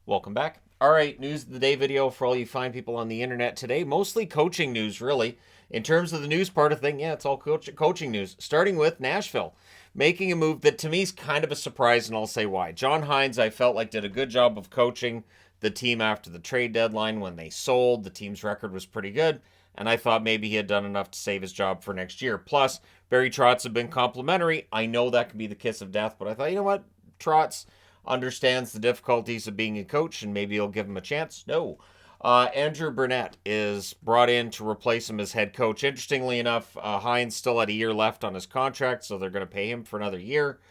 Welcome back. All right, news of the day video for all you fine people on the internet today. Mostly coaching news, really. In terms of the news part of thing, yeah, it's all coaching news. Starting with Nashville, making a move that to me is kind of a surprise, and I'll say why. John Hynes, I felt like did a good job of coaching the team after the trade deadline when they sold. The team's record was pretty good, and I thought maybe he had done enough to save his job for next year. Plus, Barry Trotz have been complimentary. I know that could be the kiss of death, but I thought, you know what, Trotz understands the difficulties of being a coach, and maybe he'll give him a chance. No. Andrew Brunette is brought in to replace him as head coach. Interestingly enough, Hynes still had a year left on his contract, so they're going to pay him for another year,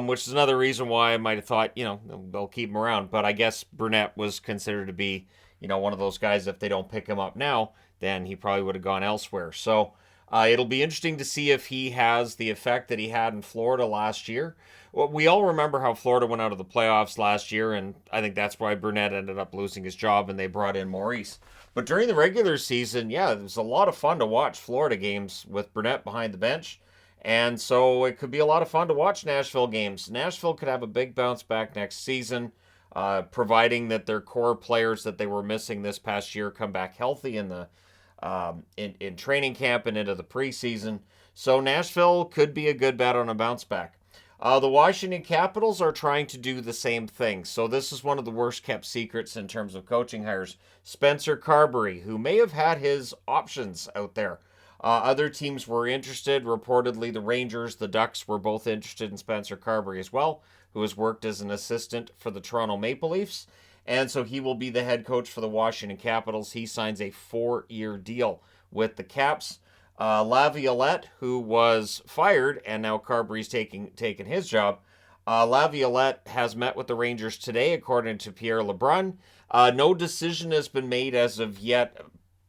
which is another reason why I might have thought, they'll keep him around. But I guess Brunette was considered to be, one of those guys, if they don't pick him up now, then he probably would have gone elsewhere. So it'll be interesting to see if he has the effect that he had in Florida last year. Well, we all remember how Florida went out of the playoffs last year, and I think that's why Brunette ended up losing his job and they brought in Maurice. But during the regular season, yeah, it was a lot of fun to watch Florida games with Brunette behind the bench. And so it could be a lot of fun to watch Nashville games. Nashville could have a big bounce back next season, providing that their core players that they were missing this past year come back healthy in the in training camp and into the preseason. So Nashville could be a good bet on a bounce back. The Washington Capitals are trying to do the same thing. So this is one of the worst kept secrets in terms of coaching hires. Spencer Carbery, who may have had his options out there. Other teams were interested. Reportedly, the Rangers, the Ducks were both interested in Spencer Carbery as well, who has worked as an assistant for the Toronto Maple Leafs. And so he will be the head coach for the Washington Capitals. He signs a 4-year deal with the Caps. Laviolette, who was fired, and now Carbery's taken his job. Laviolette has met with the Rangers today, according to Pierre LeBrun. No decision has been made as of yet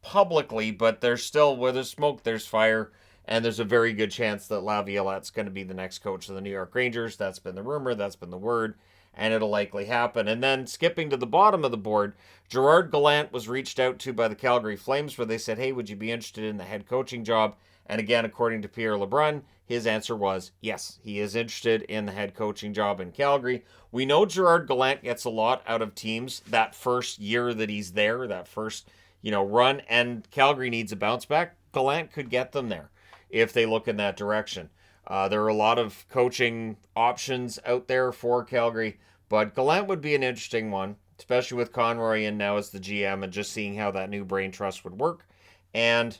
publicly, but there's still, where there's smoke, there's fire, and there's a very good chance that Laviolette's going to be the next coach of the New York Rangers. That's been the rumor, that's been the word, and it'll likely happen. And then skipping to the bottom of the board, Gerard Gallant was reached out to by the Calgary Flames, where they said, hey, would you be interested in the head coaching job? And again, according to Pierre LeBrun, his answer was yes, he is interested in the head coaching job in Calgary. We know Gerard Gallant gets a lot out of teams that first year that he's there, that first run, and Calgary needs a bounce back. Gallant could get them there if they look in that direction. There are a lot of coaching options out there for Calgary, but Gallant would be an interesting one, especially with Conroy in now as the GM and just seeing how that new brain trust would work. And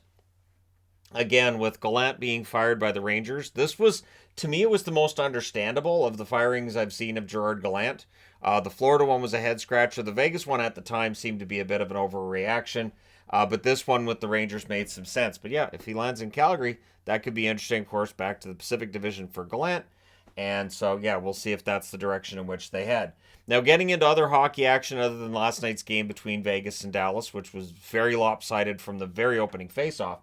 again, with Gallant being fired by the Rangers, this was, to me, it was the most understandable of the firings I've seen of Gerard Gallant. The Florida one was a head scratcher. The Vegas one at the time seemed to be a bit of an overreaction. But this one with the Rangers made some sense. But yeah, if he lands in Calgary, that could be interesting. Of course, back to the Pacific Division for Gallant. And so, yeah, we'll see if that's the direction in which they head. Now, getting into other hockey action other than last night's game between Vegas and Dallas, which was very lopsided from the very opening faceoff.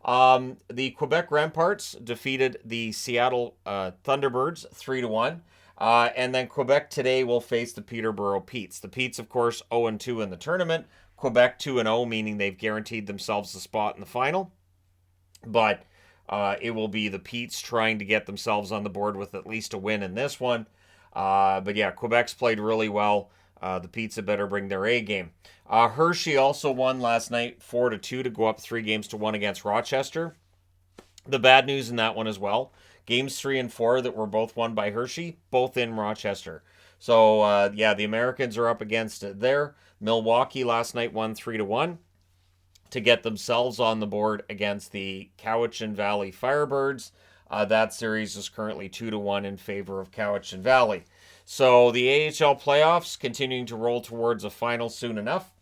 The Quebec Remparts defeated the Seattle Thunderbirds 3-1. And then Quebec today will face the Peterborough Petes. The Petes, of course, 0-2 in the tournament. Quebec 2-0, meaning they've guaranteed themselves a spot in the final. But it will be the Petes trying to get themselves on the board with at least a win in this one. But yeah, Quebec's played really well. The Petes had better bring their A game. Hershey also won last night 4-2 to go up 3-1 against Rochester. The bad news in that one as well. Games 3 and 4 that were both won by Hershey, both in Rochester. So, yeah, the Americans are up against it there. Milwaukee last night won 3-1 to get themselves on the board against the Cowichan Valley Firebirds. That series is currently 2-1 in favor of Cowichan Valley. So the AHL playoffs continuing to roll towards a final soon enough.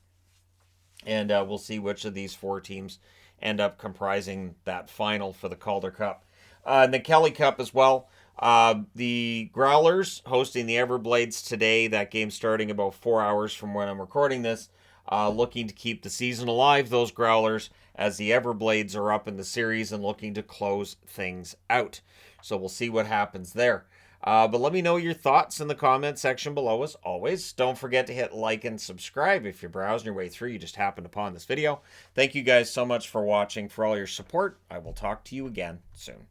And we'll see which of these four teams end up comprising that final for the Calder Cup. And the Kelly Cup as well. The Growlers hosting the Everblades today. That game starting about 4 hours from when I'm recording this. Looking to keep the season alive, those Growlers, as the Everblades are up in the series and looking to close things out. So we'll see what happens there. But let me know your thoughts in the comment section below as always. Don't forget to hit like and subscribe if you're browsing your way through. You just happened upon this video. Thank you guys so much for watching, for all your support. I will talk to you again soon.